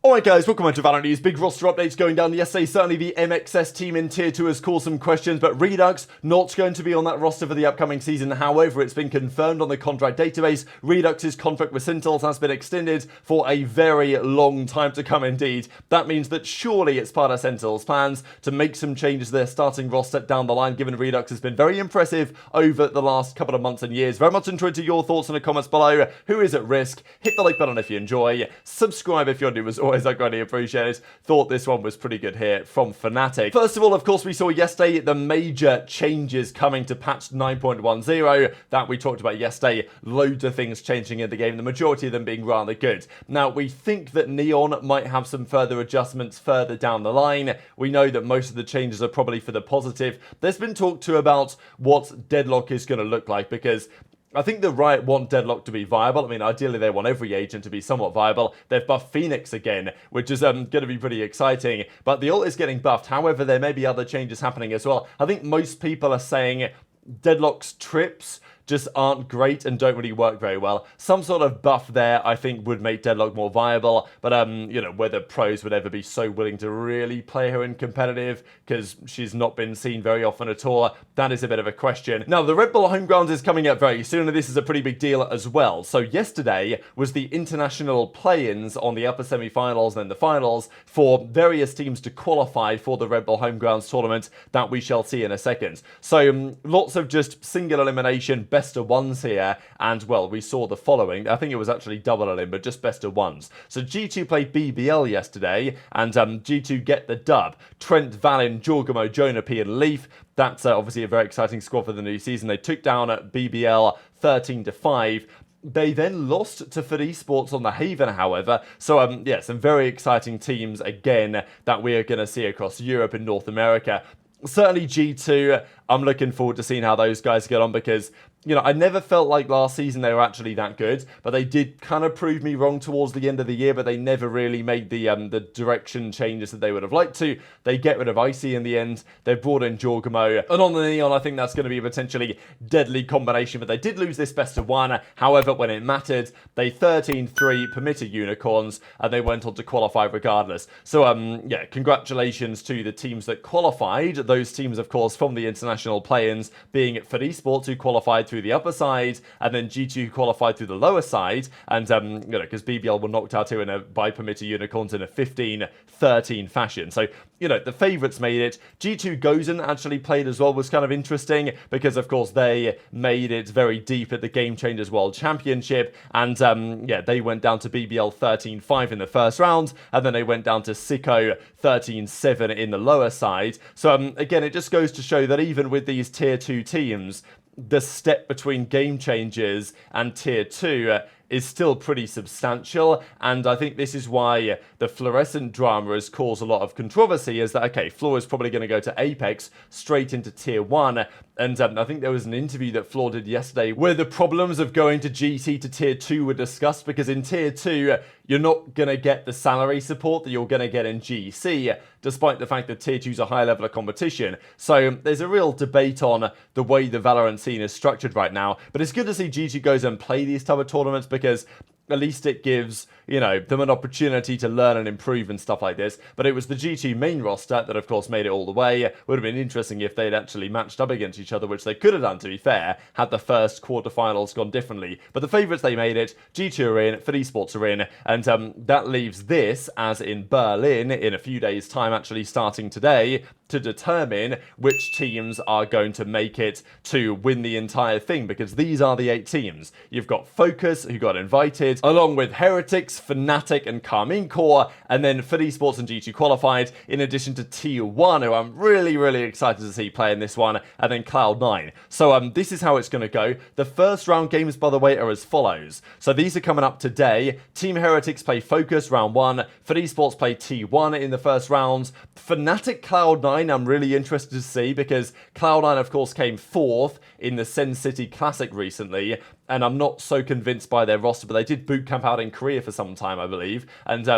Alright guys, welcome to VALORANT News. Big roster updates going down yesterday. Certainly the MXS team in Tier 2 has caused some questions, but Reduxx not going to be on that roster for the upcoming season. However, it's been confirmed on the contract database. Reduxx's contract with Sentinels has been extended for a very long time to come indeed. That means that surely it's part of Sentinels' plans to make some changes to their starting roster down the line, given Reduxx has been very impressive over the last couple of months and years. Very much enjoyed your thoughts in the comments below. Who is at risk? Hit the like button if you enjoy. Subscribe if you're new as always. I greatly appreciate it. Thought this one was pretty good here from Fnatic. First of all, of course, we saw yesterday the major changes coming to patch 9.10 that we talked about yesterday. Loads of things changing in the game, the majority of them being rather good. Now, we think that Neon might have some further adjustments further down the line. We know that most of the changes are probably for the positive. There's been talk too about what Deadlock is going to look like, because I think the Riot want Deadlock to be viable. I mean, ideally they want every agent to be somewhat viable. They've buffed Phoenix again, which is going to be pretty exciting. But the ult is getting buffed. However, there may be other changes happening as well. I think most people are saying Deadlock's trips just aren't great and don't really work very well. Some sort of buff there, I think, would make Deadlock more viable, but, you know, whether pros would ever be so willing to really play her in competitive, because she's not been seen very often at all, that is a bit of a question. Now, the Red Bull Homegrounds is coming up very soon, and this is a pretty big deal as well. So yesterday was the international play-ins on the upper semi-finals and then the finals for various teams to qualify for the Red Bull Homegrounds tournament that we shall see in a second. So lots of just single elimination, best of ones here, and well, we saw the following. I think it was actually double elim, but just best of ones. So G2 played BBL yesterday, and G2 get the dub. Trent, Valin, Jorgamo, Jonah P, and Leaf. That's obviously a very exciting squad for the new season. They took down at BBL 13-5. They then lost to FUT Esports on the Haven, however. So, yeah, some very exciting teams, again, that we are going to see across Europe and North America. Certainly G2, I'm looking forward to seeing how those guys get on, because, you know, I never felt like last season they were actually that good, but they did kind of prove me wrong towards the end of the year, but they never really made the direction changes that they would have liked to. They get rid of Icy in the end. They brought in Jorgamo, and on the Neon, I think that's going to be a potentially deadly combination, but they did lose this best of one. However, when it mattered, they 13-3 permitted Unicorns, and they went on to qualify regardless. So, yeah, congratulations to the teams that qualified. Those teams, of course, from the international play-ins, being FUT Esports, who qualified through the upper side, and then G2 qualified through the lower side, and you know, because BBL were knocked out here by permitted Unicorns in a 15-13 fashion. So, you know, the favourites made it. G2 Gozen actually played as well, was kind of interesting, because of course they made it very deep at the Game Changers World Championship, and yeah, they went down to BBL 13-5 in the first round, and then they went down to Sicko 13-7 in the lower side. So again, it just goes to show that even with these tier 2 teams, the step between Game Changers and tier 2 is still pretty substantial, and I think this is why the fluorescent drama has caused a lot of controversy, is that, okay, Floor is probably going to go to Apex, straight into tier 1, and I think there was an interview that Floor did yesterday where the problems of going to GT to tier 2 were discussed, because in tier 2, you're not going to get the salary support that you're going to get in GC, despite the fact that tier 2 is a high level of competition. So there's a real debate on the way the Valorant scene is structured right now, but it's good to see G2 goes and play these type of tournaments, because at least it gives, you know, them an opportunity to learn and improve and stuff like this. But it was the G2 main roster that, of course, made it all the way. Would have been interesting if they'd actually matched up against each other, which they could have done, to be fair, had the first quarterfinals gone differently. But the favourites, they made it. G2 are in, FUT Esports are in, and that leaves this, as in Berlin, in a few days' time, actually starting today, to determine which teams are going to make it to win the entire thing, because these are the 8 teams. You've got Focus, who got invited, along with Heretics, Fnatic, and Carmine Corps, and then FUT Esports and G2 qualified, in addition to T1, who I'm really, really excited to see play in this one, and then Cloud9. So this is how it's going to go. The first round games, by the way, are as follows. So these are coming up today. Team Heretics play Focus round 1, FUT Esports play T1 in the first round, Fnatic Cloud9 Cloud9, I'm really interested to see, because Cloud9, of course, came 4th in the Sen City Classic recently, and I'm not so convinced by their roster, but they did boot camp out in Korea for some time, I believe, and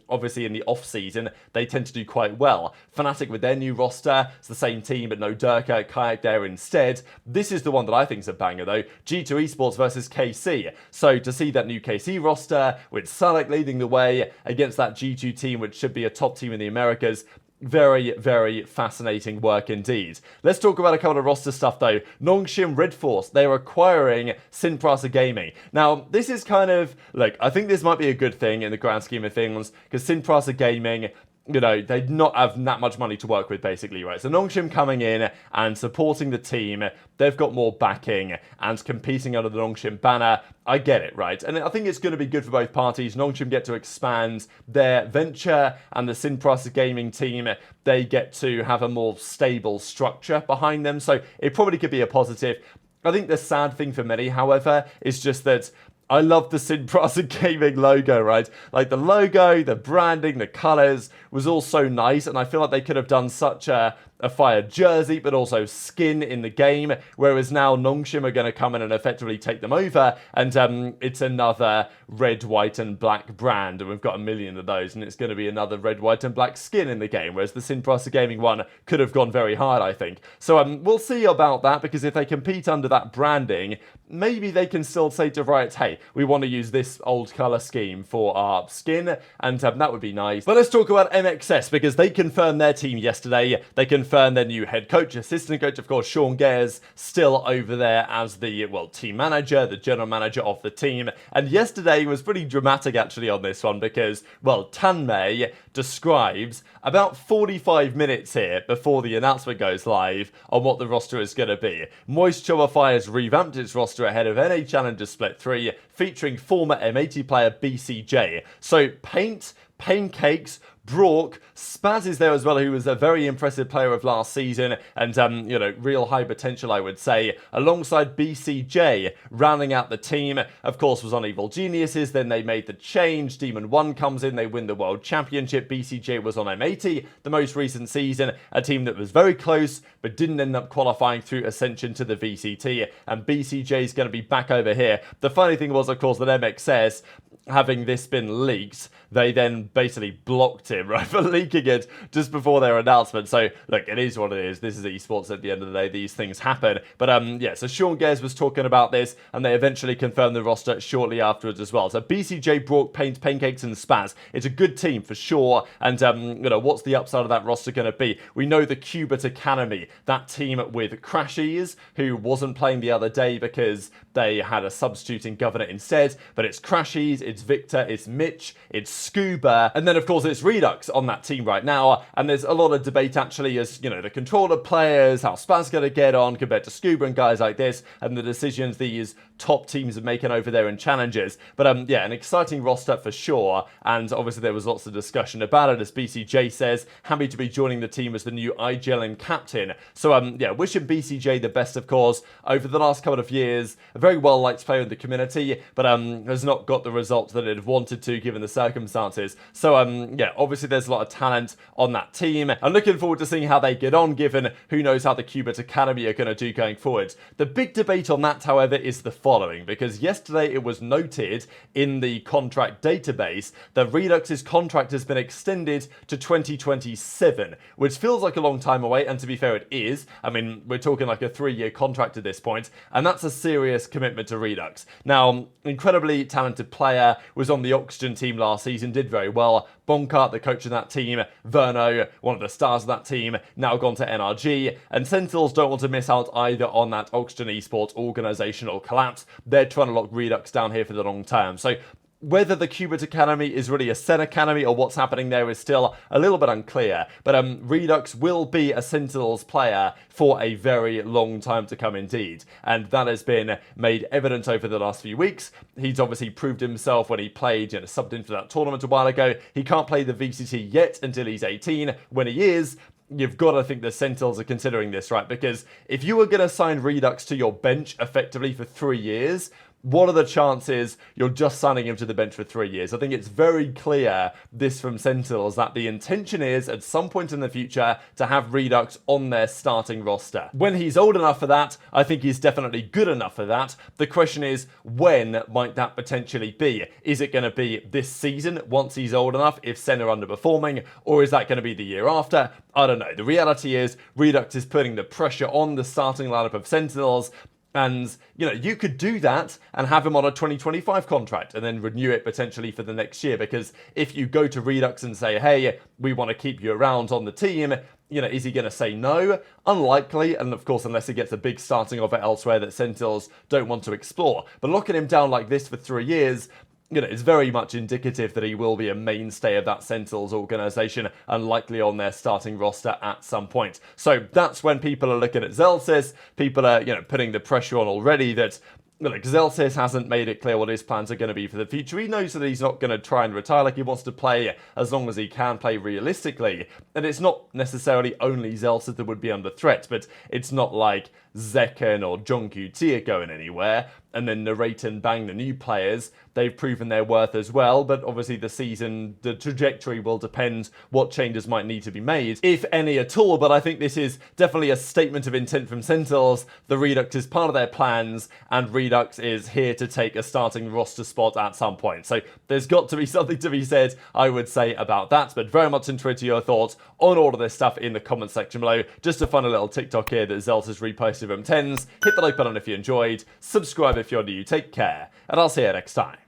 obviously in the off-season, they tend to do quite well. Fnatic with their new roster, it's the same team, but no Durka, Kayak there instead. This is the one that I think is a banger, though, G2 Esports versus KC. So to see that new KC roster, with Salak leading the way against that G2 team, which should be a top team in the Americas, very, very fascinating work indeed. Let's talk about a couple of roster stuff though. Nongshim Red Force, they're acquiring Sinprasa Gaming. Now, this is kind of, look, I think this might be a good thing in the grand scheme of things, because Sinprasa Gaming, you know, they not have that much money to work with, basically, right? So Nongshim coming in and supporting the team, they've got more backing and competing under the Nongshim banner. I get it, right? And I think it's going to be good for both parties. Nongshim get to expand their venture, and the Sinprasa Gaming team, they get to have a more stable structure behind them. So it probably could be a positive. I think the sad thing for many, however, is just that I love the Sinprasa Gaming logo, right? Like the logo, the branding, the colours was all so nice, and I feel like they could have done such a fire jersey, but also skin in the game, whereas now Nongshim are going to come in and effectively take them over, and it's another red, white, and black brand, and we've got a million of those, and it's going to be another red, white, and black skin in the game, whereas the Sinprasa Gaming one could have gone very hard, I think. So we'll see about that, because if they compete under that branding, maybe they can still say to Riot, hey, we want to use this old colour scheme for our skin, and that would be nice. But let's talk about MXS, because they confirmed their team yesterday. They confirmed their new head coach, assistant coach, of course, Sean Gares, still over there as the, well, team manager, the general manager of the team. And yesterday was pretty dramatic, actually, on this one, because, well, Tanmay describes about 45 minutes here before the announcement goes live on what the roster is going to be. Moisture Fire revamped its roster ahead of NA Challenger Split 3, featuring former M80 player BCJ. So Paint, Pancakes, Brook, Spaz is there as well, who was a very impressive player of last season, and, you know, real high potential, I would say, alongside BCJ, rounding out the team. Of course, was on Evil Geniuses, then they made the change, Demon 1 comes in, they win the World Championship, BCJ was on M80, the most recent season, a team that was very close, but didn't end up qualifying through Ascension to the VCT, and BCJ is going to be back over here. The funny thing was, of course, that MXS, having this been leaked, they then basically blocked him, right, for leaking it just before their announcement. So, look, it is what it is. This is esports at the end of the day. These things happen. But, yeah, so Sean Gares was talking about this, and they eventually confirmed the roster shortly afterwards as well. So, BCJ, Brook, Paint, Pancakes, and Spaz. It's a good team for sure. And, you know, what's the upside of that roster going to be? We know the Qubit Academy, that team with Crashies, who wasn't playing the other day because they had a substituting governor instead. But it's Crashies, it's Victor, it's Mitch, it's Scuba, and then of course it's Reduxx on that team right now, and there's a lot of debate actually as, you know, the controller players, how Spaz going to get on compared to Scuba and guys like this, and the decisions these top teams are making over there in challenges. But yeah, an exciting roster for sure, and obviously there was lots of discussion about it, as BCJ says, happy to be joining the team as the new IGLN captain. So yeah, wishing BCJ the best, of course. Over the last couple of years, a very well liked player in the community, but has not got the results that it wanted to given the circumstances. So yeah, obviously there's a lot of talent on that team. I'm looking forward to seeing how they get on, given who knows how the Qubit Academy are going to do going forward. The big debate on that, however, is the following, because yesterday it was noted in the contract database that Reduxx's contract has been extended to 2027, which feels like a long time away, and to be fair, it is. I mean, we're talking like a 3-year contract at this point, and that's a serious commitment to Reduxx. Now, incredibly talented player, was on the Oxygen team last season, did very well. Bonkart, the coach of that team, Verno, one of the stars of that team, now gone to NRG, and Sentinels don't want to miss out either on that Oxygen Esports organisational collapse. They're trying to lock Reduxx down here for the long term. So whether the Qubit Academy is really a SEN Academy or what's happening there is still a little bit unclear. But Reduxx will be a Sentinels player for a very long time to come indeed. And that has been made evident over the last few weeks. He's obviously proved himself when he played, you know, subbed into that tournament a while ago. He can't play the VCT yet until he's 18. When he is, you've got to think the Sentinels are considering this, right? Because if you were going to sign Reduxx to your bench effectively for 3 years, what are the chances you're just signing him to the bench for 3 years? I think it's very clear, this from Sentinels, that the intention is at some point in the future to have Reduxx on their starting roster. When he's old enough for that, I think he's definitely good enough for that. The question is, when might that potentially be? Is it going to be this season once he's old enough if SEN are underperforming, or is that going to be the year after? I don't know. The reality is Reduxx is putting the pressure on the starting lineup of Sentinels. And, you could do that and have him on a 2025 contract and then renew it potentially for the next year. Because if you go to Reduxx and say, hey, we want to keep you around on the team, is he going to say no? Unlikely. And of course, unless he gets a big starting offer elsewhere that Sentinels don't want to explore. But locking him down like this for 3 years, it's very much indicative that he will be a mainstay of that Sentinels organization and likely on their starting roster at some point. So that's when people are looking at Zellsis. People are, putting the pressure on already that, Zellsis hasn't made it clear what his plans are going to be for the future. He knows that he's not going to try and retire. Like, he wants to play as long as he can play realistically. And it's not necessarily only Zellsis that would be under threat, but it's not like Zekken or Gen.G are going anywhere. And then Narrate and Bang, the new players, they've proven their worth as well. But obviously the trajectory will depend what changes might need to be made, if any at all. But I think this is definitely a statement of intent from Sentinels. The Reduxx is part of their plans, and Reduxx is here to take a starting roster spot at some point. So there's got to be something to be said, I would say, about that. But very much interested in your thoughts on all of this stuff in the comment section below. Just a funny little TikTok here that Zellsis reposted from 10s. Hit the like button if you enjoyed. Subscribe if you're new. Take care, and I'll see you next time.